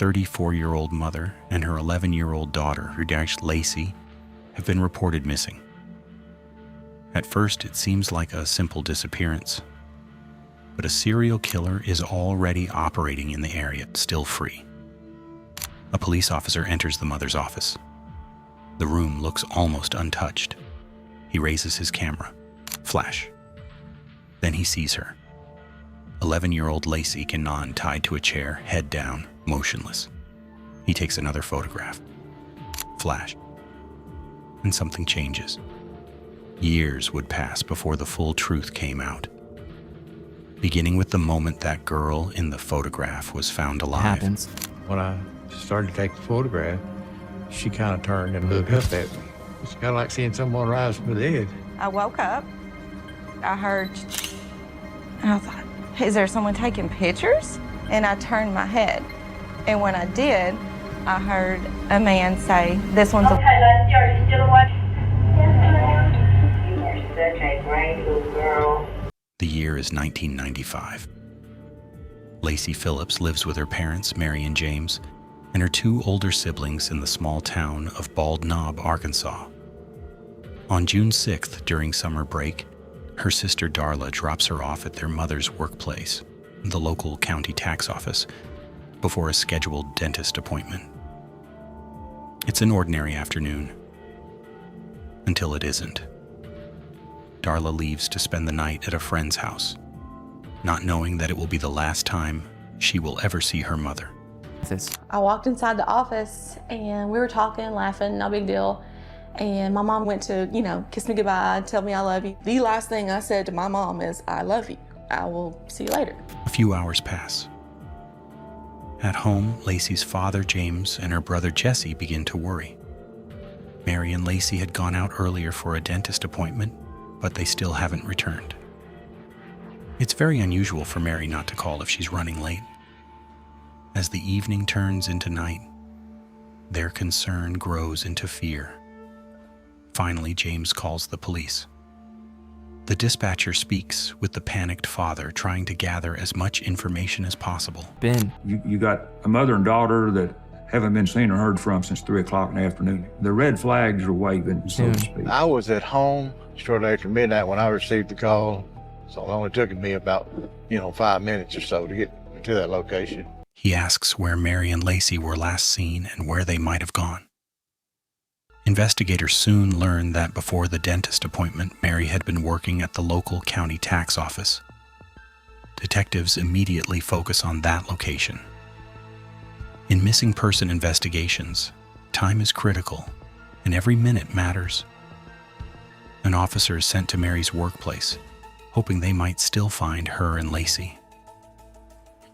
34-year-old mother and her 11-year-old daughter, who dashed Lacey, have been reported missing. At first, it seems like a simple disappearance, but a serial killer is already operating in the area, still free. A police officer enters the mother's office. The room looks almost untouched. He raises his camera. Flash. Then he sees her. 11-year-old Lacey Cannon tied to a chair, head down, motionless. He takes another photograph. Flash. And something changes. Years would pass before the full truth came out. Beginning with the moment that girl in the photograph was found alive. Happens. When I started to take the photograph, she kind of turned and looked up at me. It's kind of like seeing someone rise from the dead. I woke up, I heard, and I thought, is there someone taking pictures? And I turned my head, and when I did, I heard a man say, "This one's a..." Okay, lady, are you still awake? Yes, ma'am. You are such a brave little girl. The year is 1995. Lacey Phillips lives with her parents, Mary and James, and her two older siblings in the small town of Bald Knob, Arkansas. On June 6th, during summer break, her sister Darla drops her off at their mother's workplace, the local county tax office, before a scheduled dentist appointment. It's an ordinary afternoon, until it isn't. Darla leaves to spend the night at a friend's house, not knowing that it will be the last time she will ever see her mother. I walked inside the office and we were talking, laughing, no big deal. And my mom went to, kiss me goodbye, tell me I love you. The last thing I said to my mom is, "I love you. I will see you later." A few hours pass. At home, Lacey's father, James, and her brother, Jesse, begin to worry. Mary and Lacey had gone out earlier for a dentist appointment, but they still haven't returned. It's very unusual for Mary not to call if she's running late. As the evening turns into night, their concern grows into fear. Finally, James calls the police. The dispatcher speaks with the panicked father, trying to gather as much information as possible. Ben. You got a mother and daughter that haven't been seen or heard from since 3 o'clock in the afternoon. The red flags are waving, so to speak. I was at home shortly after midnight when I received the call, so it only took me about, 5 minutes or so to get to that location. He asks where Mary and Lacey were last seen and where they might have gone. Investigators soon learned that before the dentist appointment, Mary had been working at the local county tax office. Detectives immediately focus on that location. In missing person investigations, time is critical, and every minute matters. An officer is sent to Mary's workplace, hoping they might still find her and Lacey.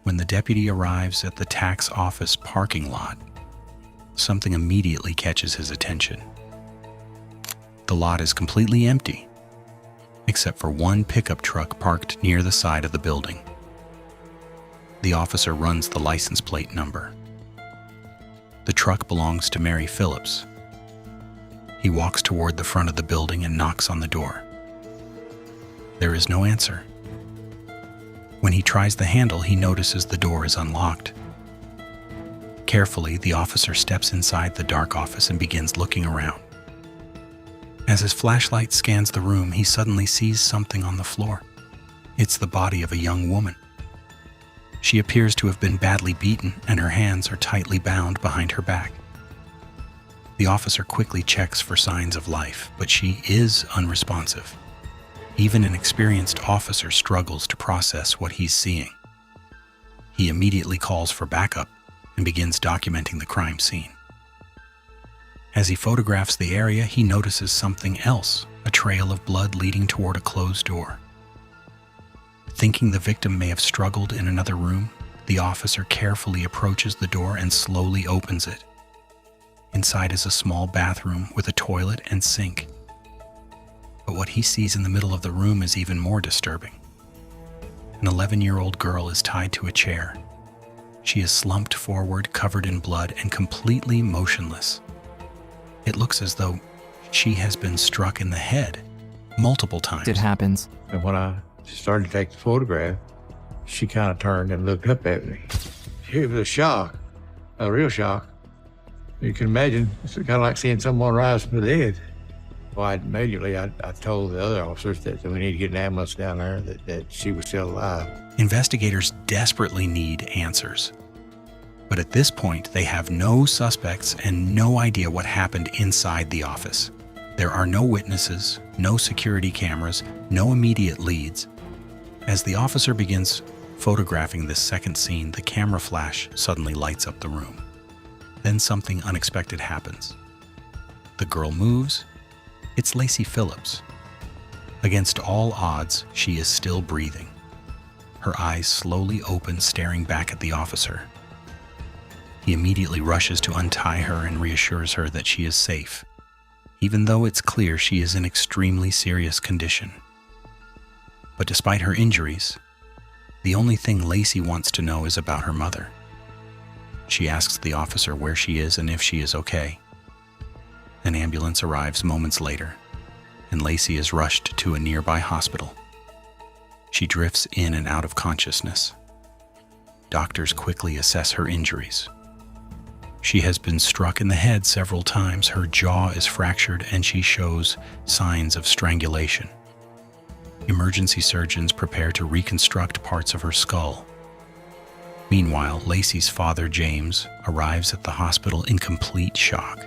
When the deputy arrives at the tax office parking lot, something immediately catches his attention. The lot is completely empty, except for one pickup truck parked near the side of the building. The officer runs the license plate number. The truck belongs to Mary Phillips. He walks toward the front of the building and knocks on the door. There is no answer. When he tries the handle, he notices the door is unlocked. Carefully, the officer steps inside the dark office and begins looking around. As his flashlight scans the room, he suddenly sees something on the floor. It's the body of a young woman. She appears to have been badly beaten, and her hands are tightly bound behind her back. The officer quickly checks for signs of life, but she is unresponsive. Even an experienced officer struggles to process what he's seeing. He immediately calls for backup and begins documenting the crime scene. As he photographs the area, he notices something else, a trail of blood leading toward a closed door. Thinking the victim may have struggled in another room, the officer carefully approaches the door and slowly opens it. Inside is a small bathroom with a toilet and sink. But what he sees in the middle of the room is even more disturbing. An 11-year-old girl is tied to a chair. She is slumped forward, covered in blood, and completely motionless. It looks as though she has been struck in the head multiple times. It happens. And when I started to take the photograph, she kind of turned and looked up at me. It was a shock. a real shock. You can imagine, it's kind of like seeing someone rise from the dead. Well, immediately I told the other officers that we need to get an ambulance down there, that she was still alive. Investigators desperately need answers. But at this point, they have no suspects and no idea what happened inside the office. There are no witnesses, no security cameras, no immediate leads. As the officer begins photographing this second scene, the camera flash suddenly lights up the room. Then something unexpected happens. The girl moves. It's Lacey Phillips. Against all odds, she is still breathing. Her eyes slowly open, staring back at the officer. He immediately rushes to untie her and reassures her that she is safe, even though it's clear she is in extremely serious condition. But despite her injuries, the only thing Lacey wants to know is about her mother. She asks the officer where she is and if she is okay. An ambulance arrives moments later, and Lacey is rushed to a nearby hospital. She drifts in and out of consciousness. Doctors quickly assess her injuries. She has been struck in the head several times, her jaw is fractured, and she shows signs of strangulation. Emergency surgeons prepare to reconstruct parts of her skull. Meanwhile, Lacey's father, James, arrives at the hospital in complete shock.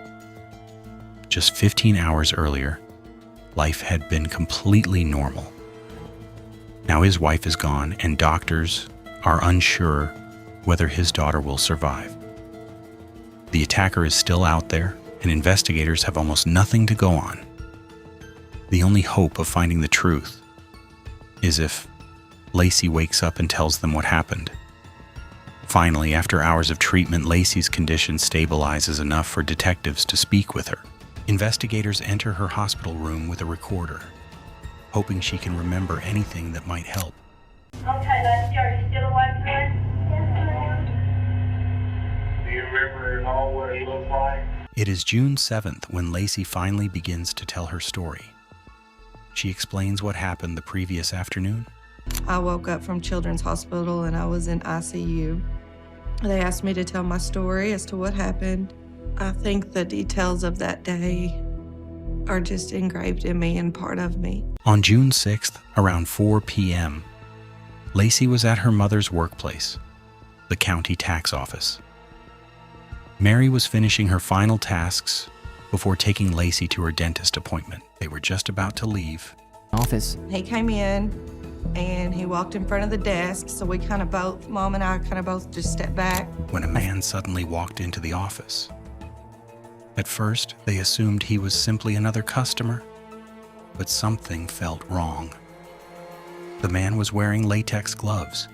Just 15 hours earlier, life had been completely normal. Now his wife is gone, and doctors are unsure whether his daughter will survive. The attacker is still out there, and investigators have almost nothing to go on. The only hope of finding the truth is if Lacey wakes up and tells them what happened. Finally, after hours of treatment, Lacey's condition stabilizes enough for detectives to speak with her. Investigators enter her hospital room with a recorder, hoping she can remember anything that might help. Okay, Lacey, are you still awake, hon? Yes, ma'am. Do you remember at all what it looked like? It is June 7th when Lacey finally begins to tell her story. She explains what happened the previous afternoon. I woke up from Children's Hospital and I was in ICU. They asked me to tell my story as to what happened. I think the details of that day are just engraved in me and part of me. On June 6th, around 4 p.m., Lacey was at her mother's workplace, the county tax office. Mary was finishing her final tasks before taking Lacey to her dentist appointment. They were just about to leave. He came in and he walked in front of the desk, so Mom and I both just stepped back. When a man suddenly walked into the office. At first, they assumed he was simply another customer, but something felt wrong. The man was wearing latex gloves.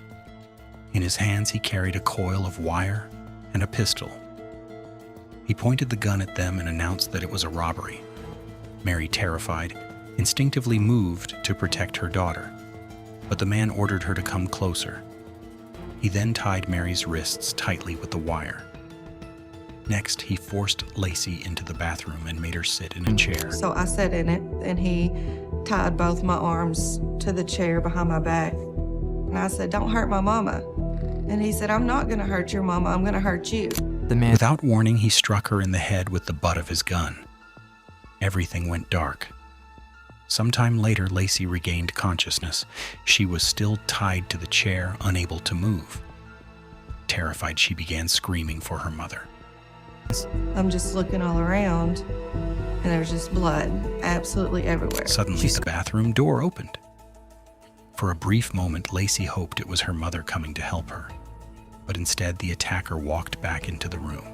In his hands, he carried a coil of wire and a pistol. He pointed the gun at them and announced that it was a robbery. Mary, terrified, instinctively moved to protect her daughter, but the man ordered her to come closer. He then tied Mary's wrists tightly with the wire. Next, he forced Lacey into the bathroom and made her sit in a chair. So I sat in it, and he tied both my arms to the chair behind my back. And I said, "Don't hurt my mama." And he said, "I'm not gonna hurt your mama, I'm gonna hurt you." Without warning, he struck her in the head with the butt of his gun. Everything went dark. Sometime later, Lacey regained consciousness. She was still tied to the chair, unable to move. Terrified, she began screaming for her mother. I'm just looking all around, and there's just blood absolutely everywhere. Suddenly, the bathroom door opened. For a brief moment, Lacey hoped it was her mother coming to help her, but instead the attacker walked back into the room.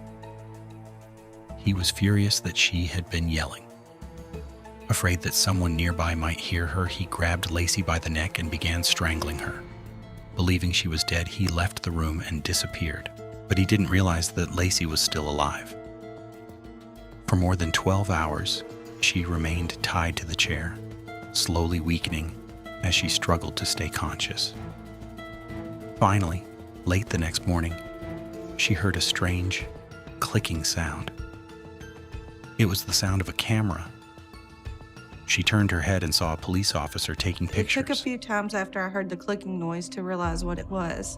He was furious that she had been yelling. Afraid that someone nearby might hear her, he grabbed Lacey by the neck and began strangling her. Believing she was dead, he left the room and disappeared, but he didn't realize that Lacey was still alive. For more than 12 hours, she remained tied to the chair, slowly weakening as she struggled to stay conscious. Finally, late the next morning, she heard a strange, clicking sound. It was the sound of a camera. She turned her head and saw a police officer taking pictures. It took a few times after I heard the clicking noise to realize what it was.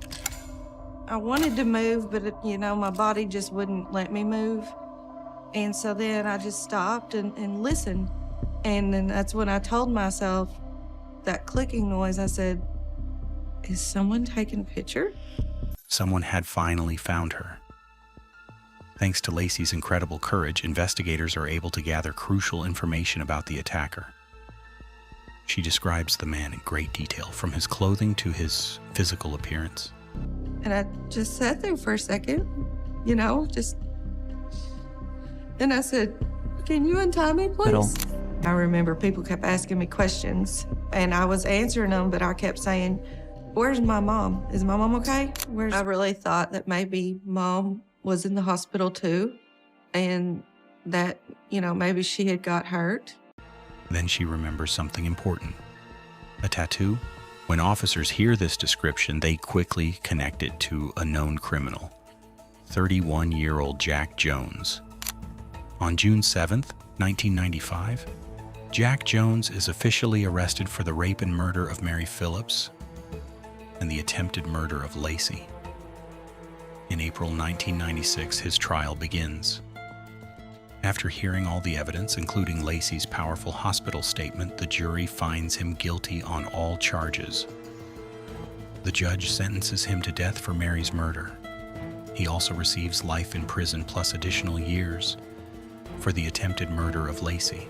I wanted to move, but my body just wouldn't let me move. And so then I just stopped and listened. And then that's when I told myself that clicking noise. I said, is someone taking a picture? Someone had finally found her. Thanks to Lacey's incredible courage, investigators are able to gather crucial information about the attacker. She describes the man in great detail, from his clothing to his physical appearance. And I just sat there for a second, and I said, can you untie me, please? I remember people kept asking me questions, and I was answering them, but I kept saying, where's my mom? Is my mom okay? I really thought that maybe mom was in the hospital too, and that, maybe she had got hurt. Then she remembers something important. A tattoo? When officers hear this description, they quickly connect it to a known criminal, 31-year-old Jack Jones. On June 7th, 1995, Jack Jones is officially arrested for the rape and murder of Mary Phillips and the attempted murder of Lacey. In April 1996, his trial begins. After hearing all the evidence, including Lacey's powerful hospital statement, the jury finds him guilty on all charges. The judge sentences him to death for Mary's murder. He also receives life in prison plus additional years for the attempted murder of Lacey.